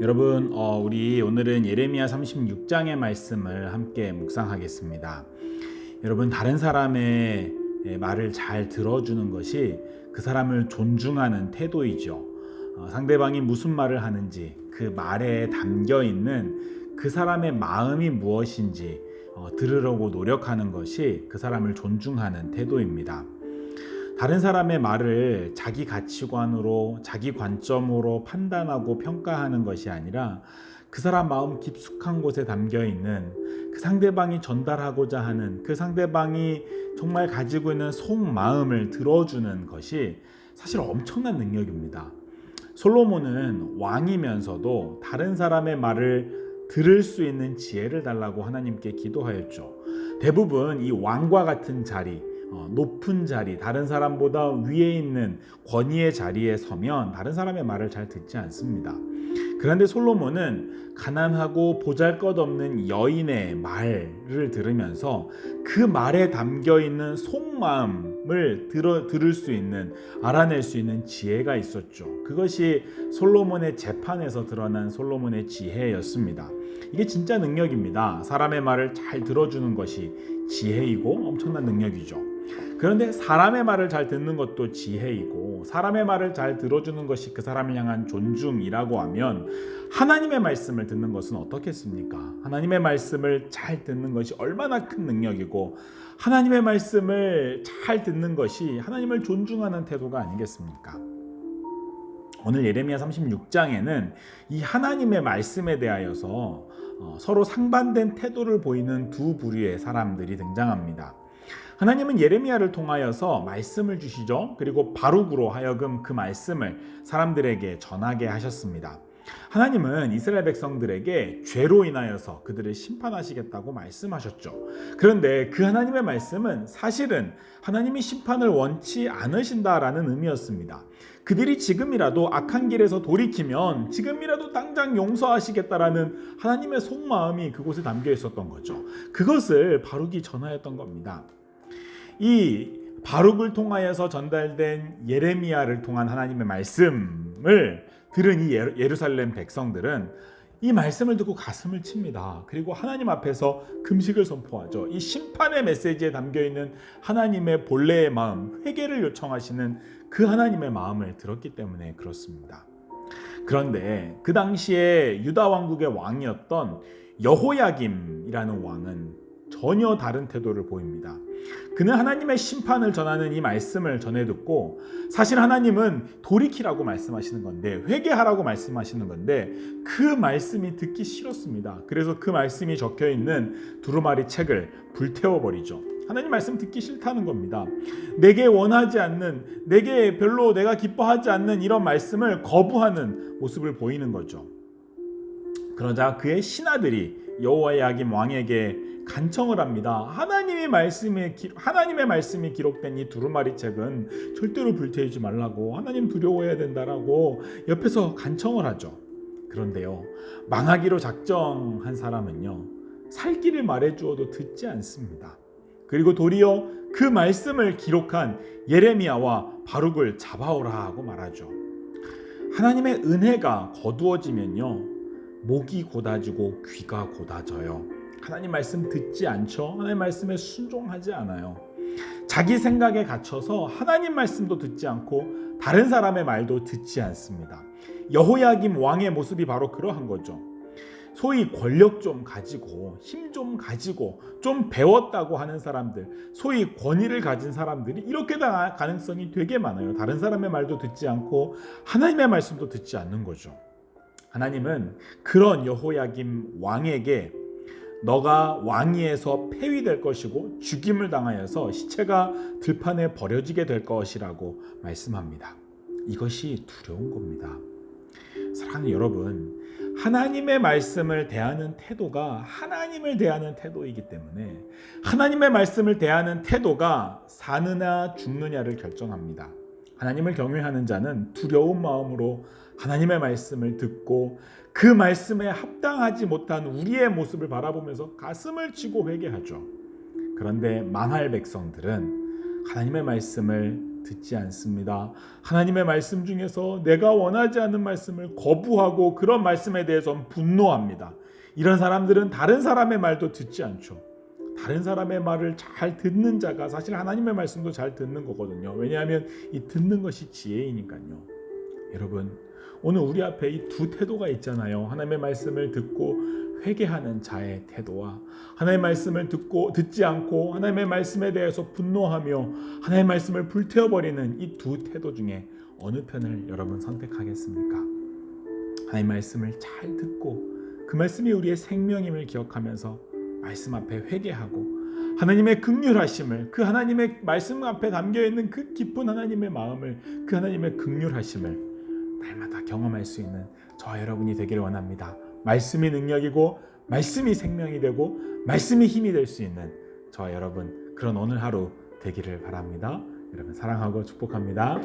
여러분, 우리 오늘은 예레미야 36장의 말씀을 함께 묵상하겠습니다. 여러분, 다른 사람의 말을 잘 들어주는 것이 그 사람을 존중하는 태도이죠. 상대방이 무슨 말을 하는지, 그 말에 담겨 있는 그 사람의 마음이 무엇인지 들으려고 노력하는 것이 그 사람을 존중하는 태도입니다. 다른 사람의 말을 자기 가치관으로, 자기 관점으로 판단하고 평가하는 것이 아니라 그 사람 마음 깊숙한 곳에 담겨 있는 그 상대방이 전달하고자 하는 그 상대방이 정말 가지고 있는 속마음을 들어주는 것이 사실 엄청난 능력입니다. 솔로몬은 왕이면서도 다른 사람의 말을 들을 수 있는 지혜를 달라고 하나님께 기도하였죠. 대부분 이 왕과 같은 자리, 높은 자리, 다른 사람보다 위에 있는 권위의 자리에 서면 다른 사람의 말을 잘 듣지 않습니다. 그런데 솔로몬은 가난하고 보잘것없는 여인의 말을 들으면서 그 말에 담겨있는 속마음을 들을 수 있는, 알아낼 수 있는 지혜가 있었죠. 그것이 솔로몬의 재판에서 드러난 솔로몬의 지혜였습니다. 이게 진짜 능력입니다. 사람의 말을 잘 들어주는 것이 지혜이고 엄청난 능력이죠. 그런데 사람의 말을 잘 듣는 것도 지혜이고 사람의 말을 잘 들어주는 것이 그 사람을 향한 존중이라고 하면 하나님의 말씀을 듣는 것은 어떻겠습니까? 하나님의 말씀을 잘 듣는 것이 얼마나 큰 능력이고 하나님의 말씀을 잘 듣는 것이 하나님을 존중하는 태도가 아니겠습니까? 오늘 예레미야 36장에는 이 하나님의 말씀에 대하여서 서로 상반된 태도를 보이는 두 부류의 사람들이 등장합니다. 하나님은 예레미야를 통하여서 말씀을 주시죠. 그리고 바룩으로 하여금 그 말씀을 사람들에게 전하게 하셨습니다. 하나님은 이스라엘 백성들에게 죄로 인하여서 그들을 심판하시겠다고 말씀하셨죠. 그런데 그 하나님의 말씀은 사실은 하나님이 심판을 원치 않으신다라는 의미였습니다. 그들이 지금이라도 악한 길에서 돌이키면 지금이라도 당장 용서하시겠다라는 하나님의 속마음이 그곳에 담겨 있었던 거죠. 그것을 바룩이 전하였던 겁니다. 이 바룩을 통하여서 전달된 예레미야를 통한 하나님의 말씀을 들은 이 예루살렘 백성들은 이 말씀을 듣고 가슴을 칩니다. 그리고 하나님 앞에서 금식을 선포하죠. 이 심판의 메시지에 담겨있는 하나님의 본래의 마음, 회개를 요청하시는 그 하나님의 마음을 들었기 때문에 그렇습니다. 그런데 그 당시에 유다 왕국의 왕이었던 여호야김이라는 왕은 전혀 다른 태도를 보입니다. 그는 하나님의 심판을 전하는 이 말씀을 전해 듣고 사실 하나님은 돌이키라고 말씀하시는 건데 회개하라고 말씀하시는 건데 그 말씀이 듣기 싫었습니다. 그래서 그 말씀이 적혀있는 두루마리 책을 불태워버리죠. 하나님 말씀 듣기 싫다는 겁니다. 내게 원하지 않는, 내게 별로 내가 기뻐하지 않는 이런 말씀을 거부하는 모습을 보이는 거죠. 그러자 그의 신하들이 여호야김 왕에게 간청을 합니다. 하나님의 말씀이 기록된 이 두루마리 책은 절대로 불태우지 말라고, 하나님 두려워해야 된다라고 옆에서 간청을 하죠. 그런데요, 망하기로 작정한 사람은요, 살 길을 말해주어도 듣지 않습니다. 그리고 도리어 그 말씀을 기록한 예레미야와 바룩을 잡아오라 하고 말하죠. 하나님의 은혜가 거두어지면요, 목이 곧아지고 귀가 곧아져요. 하나님 말씀 듣지 않죠. 하나님 말씀에 순종하지 않아요. 자기 생각에 갇혀서 하나님 말씀도 듣지 않고 다른 사람의 말도 듣지 않습니다. 여호야김 왕의 모습이 바로 그러한 거죠. 소위 권력 좀 가지고 힘 좀 가지고 좀 배웠다고 하는 사람들, 소위 권위를 가진 사람들이 이렇게 당할 가능성이 되게 많아요. 다른 사람의 말도 듣지 않고 하나님의 말씀도 듣지 않는 거죠. 하나님은 그런 여호야김 왕에게 너가 왕위에서 폐위될 것이고 죽임을 당하여서 시체가 들판에 버려지게 될 것이라고 말씀합니다. 이것이 두려운 겁니다. 사랑하는 여러분, 하나님의 말씀을 대하는 태도가 하나님을 대하는 태도이기 때문에 하나님의 말씀을 대하는 태도가 사느냐 죽느냐를 결정합니다. 하나님을 경외하는 자는 두려운 마음으로 하나님의 말씀을 듣고 그 말씀에 합당하지 못한 우리의 모습을 바라보면서 가슴을 치고 회개하죠. 그런데 망할 백성들은 하나님의 말씀을 듣지 않습니다. 하나님의 말씀 중에서 내가 원하지 않는 말씀을 거부하고 그런 말씀에 대해서 분노합니다. 이런 사람들은 다른 사람의 말도 듣지 않죠. 다른 사람의 말을 잘 듣는 자가 사실 하나님의 말씀도 잘 듣는 거거든요. 왜냐하면 이 듣는 것이 지혜이니까요. 여러분, 오늘 우리 앞에 이 두 태도가 있잖아요. 하나님의 말씀을 듣고 회개하는 자의 태도와 하나님의 말씀을 듣지 않고 하나님의 말씀에 대해서 분노하며 하나님의 말씀을 불태워버리는 이 두 태도 중에 어느 편을 여러분 선택하겠습니까? 하나님의 말씀을 잘 듣고 그 말씀이 우리의 생명임을 기억하면서 말씀 앞에 회개하고 하나님의 긍휼하심을, 그 하나님의 말씀 앞에 담겨있는 그 깊은 하나님의 마음을, 그 하나님의 긍휼하심을 날마다 경험할 수 있는 저와 여러분이 되기를 원합니다. 말씀이 능력이고 말씀이 생명이 되고 말씀이 힘이 될 수 있는 저와 여러분, 그런 오늘 하루 되기를 바랍니다. 여러분 사랑하고 축복합니다.